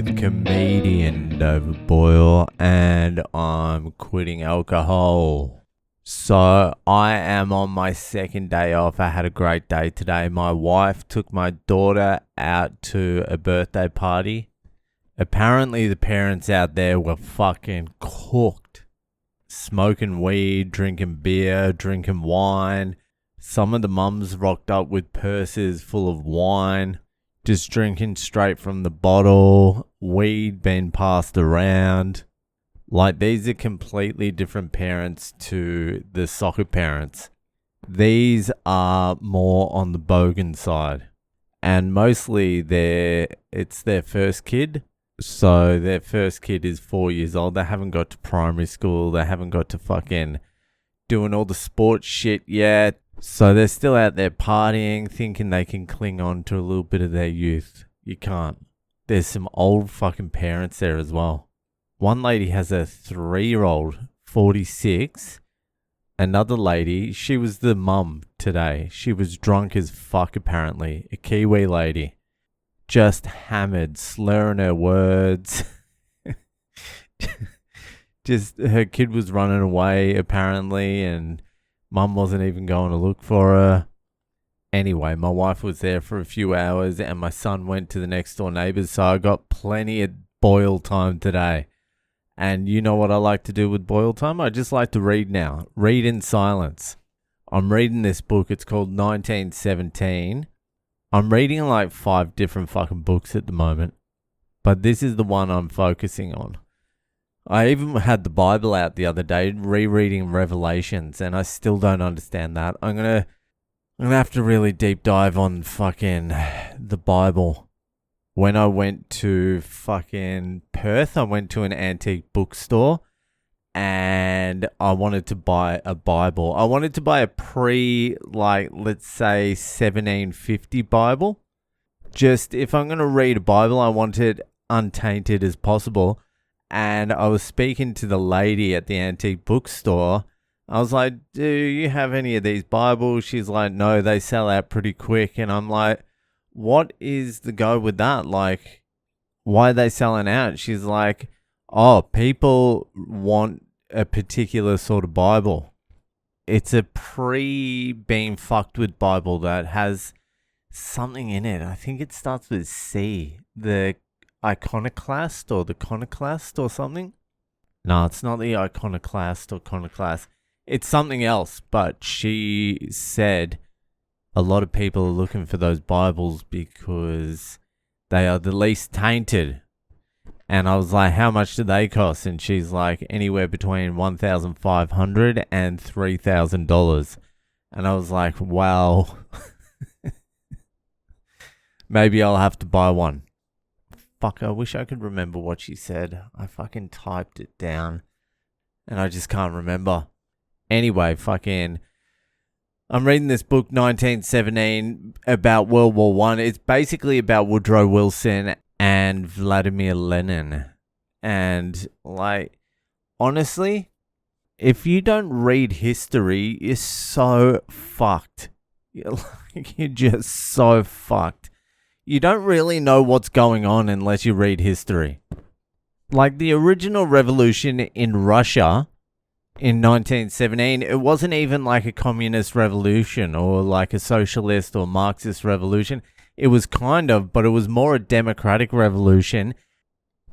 with comedian Nova Boyle, and I'm quitting alcohol. So I am on my second day off. I had a great day today. My wife took my daughter out to a birthday party. Apparently the parents out there were fucking cooked. Smoking weed, drinking beer, drinking wine. Some of the mums rocked up with purses full of wine. Just drinking straight from the bottle, weed being passed around. Like, these are completely different parents to the soccer parents. These are more on the bogan side. And mostly it's their first kid. So their first kid is 4 years old. They haven't got to primary school. They haven't got to fucking doing all the sports shit yet. So they're still out there partying, thinking they can cling on to a little bit of their youth. You can't. There's some old fucking parents there as well. One lady has a 3-year-old, 46. Another lady, she was the mum today. She was drunk as fuck apparently. A Kiwi lady. Just hammered, slurring her words. Just her kid was running away apparently, and Mum wasn't even going to look for her. Anyway, my wife was there for a few hours and my son went to the next door neighbours, so I got plenty of Boyle time today. And you know what I like to do with Boyle time? I just like to read now. Read in silence. I'm reading this book. It's called 1917. I'm reading like 5 different fucking books at the moment, but this is the one I'm focusing on. I even had the Bible out the other day, rereading Revelations, and I still don't understand that. I'm gonna have to really deep dive on fucking the Bible. When I went to fucking Perth, I went to an antique bookstore, and I wanted to buy a Bible. I wanted to buy a let's say 1750 Bible. Just, if I'm gonna read a Bible, I want it untainted as possible. And I was speaking to the lady at the antique bookstore. I was like, do you have any of these Bibles? She's like, no, they sell out pretty quick. And I'm like, what is the go with that? Like, why are they selling out? She's like, oh, people want a particular sort of Bible. It's a being fucked with Bible that has something in it. I think it starts with C. The Iconoclast or the Conoclast or something. No, it's not the Iconoclast or Conoclast. It's something else. But she said a lot of people are looking for those Bibles because they are the least tainted. And I was like, how much do they cost? And she's like, anywhere between $1,500 and $3,000. And I was like, wow. Maybe I'll have to buy one. Fuck, I wish I could remember what she said. I fucking typed it down and I just can't remember. Anyway, I'm reading this book, 1917, about World War One. It's basically about Woodrow Wilson and Vladimir Lenin. And, like, honestly, if you don't read history, you're so fucked. You're just so fucked. You don't really know what's going on unless you read history. Like, the original revolution in Russia in 1917, it wasn't even like a communist revolution or like a socialist or Marxist revolution. It was kind of, but it was more a democratic revolution.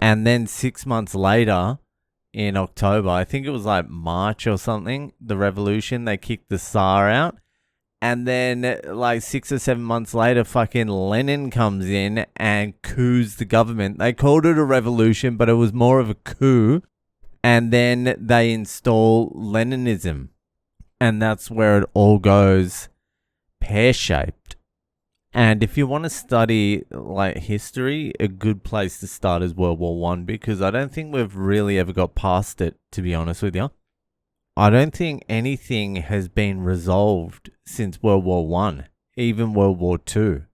And then 6 months later, in October, I think it was like March or something, the revolution, they kicked the Tsar out. And then, like 6 or 7 months later, fucking Lenin comes in and coups the government. They called it a revolution, but it was more of a coup. And then they install Leninism. And that's where it all goes pear-shaped. And if you want to study, like, history, a good place to start is World War One, because I don't think we've really ever got past it, to be honest with you. I don't think anything has been resolved since World War One, even World War Two.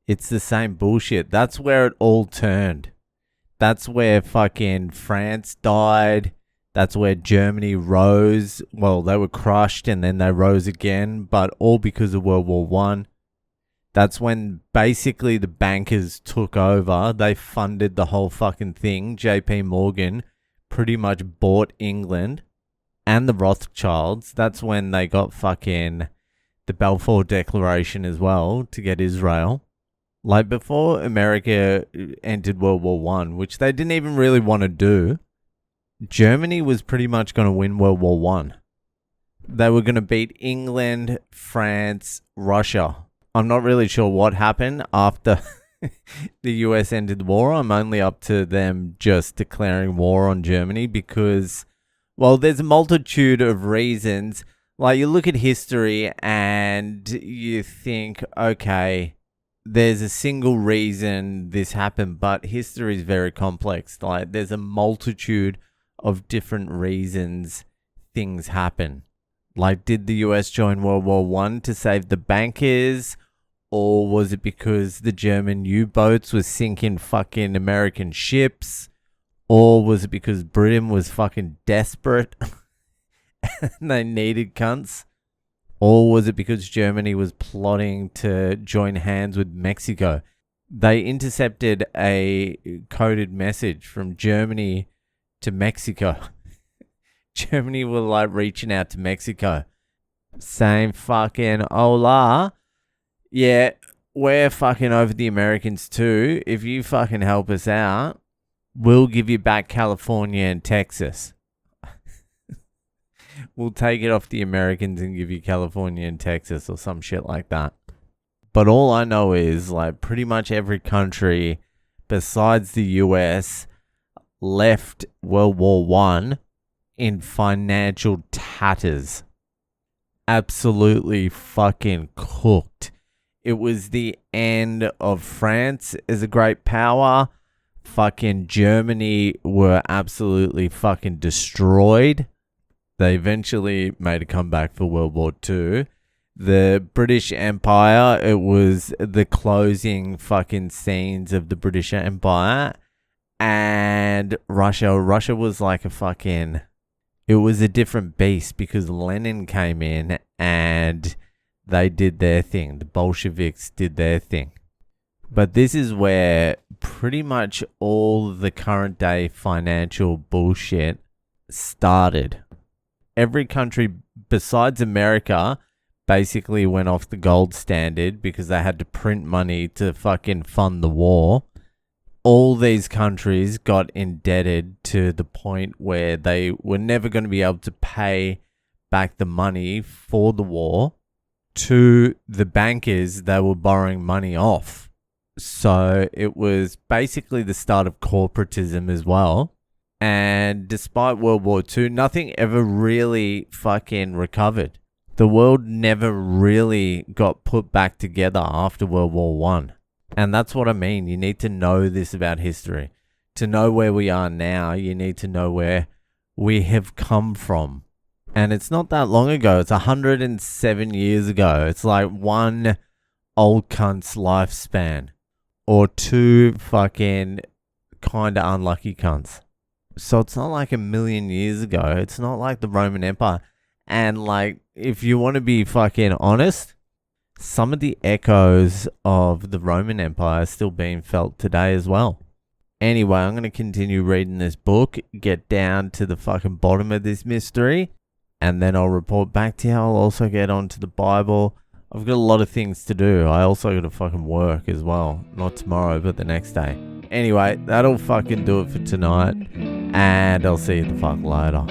It's the same bullshit. That's where it all turned. That's where fucking France died. That's where Germany rose. Well, they were crushed and then they rose again, but all because of World War One. That's when basically the bankers took over. They funded the whole fucking thing. JP Morgan pretty much bought England and the Rothschilds. That's when they got fucking the Balfour Declaration as well to get Israel. Like before America entered World War One, which they didn't even really want to do, Germany was pretty much going to win World War One. They were going to beat England, France, Russia. I'm not really sure what happened after the US ended the war. I'm only up to them just declaring war on Germany because, well, there's a multitude of reasons. Like, you look at history and you think, okay, there's a single reason this happened, but history is very complex. Like, there's a multitude of different reasons things happen. Like, did the US join World War One to save the bankers? Or was it because the German U-boats were sinking fucking American ships? Or was it because Britain was fucking desperate and they needed cunts? Or was it because Germany was plotting to join hands with Mexico? They intercepted a coded message from Germany to Mexico. Germany were like reaching out to Mexico, saying fucking hola. Yeah, we're fucking over the Americans too. If you fucking help us out, we'll give you back California and Texas. We'll take it off the Americans and give you California and Texas or some shit like that. But all I know is, like, pretty much every country besides the US left World War One in financial tatters. Absolutely fucking cooked. It was the end of France as a great power. Fucking Germany were absolutely fucking destroyed. They eventually made a comeback for World War II. The British Empire, it was the closing fucking scenes of the British Empire. And Russia was like a fucking... It was a different beast because Lenin came in and they did their thing. The Bolsheviks did their thing. But this is where pretty much all the current day financial bullshit started. Every country besides America basically went off the gold standard because they had to print money to fucking fund the war. All these countries got indebted to the point where they were never going to be able to pay back the money for the war to the bankers they were borrowing money off. So it was basically the start of corporatism as well. And despite World War II, nothing ever really fucking recovered. The world never really got put back together after World War One. And that's what I mean. You need to know this about history. To know where we are now, you need to know where we have come from. And it's not that long ago. It's 107 years ago. It's like one old cunt's lifespan. Or two fucking kind of unlucky cunts. So it's not like a million years ago. It's not like the Roman Empire. And like, if you want to be fucking honest, some of the echoes of the Roman Empire are still being felt today as well. Anyway, I'm going to continue reading this book, get down to the fucking bottom of this mystery, and then I'll report back to you. I'll also get onto the Bible. I've got a lot of things to do. I also got to fucking work as well. Not tomorrow, but the next day. Anyway, that'll fucking do it for tonight. And I'll see you the fuck later.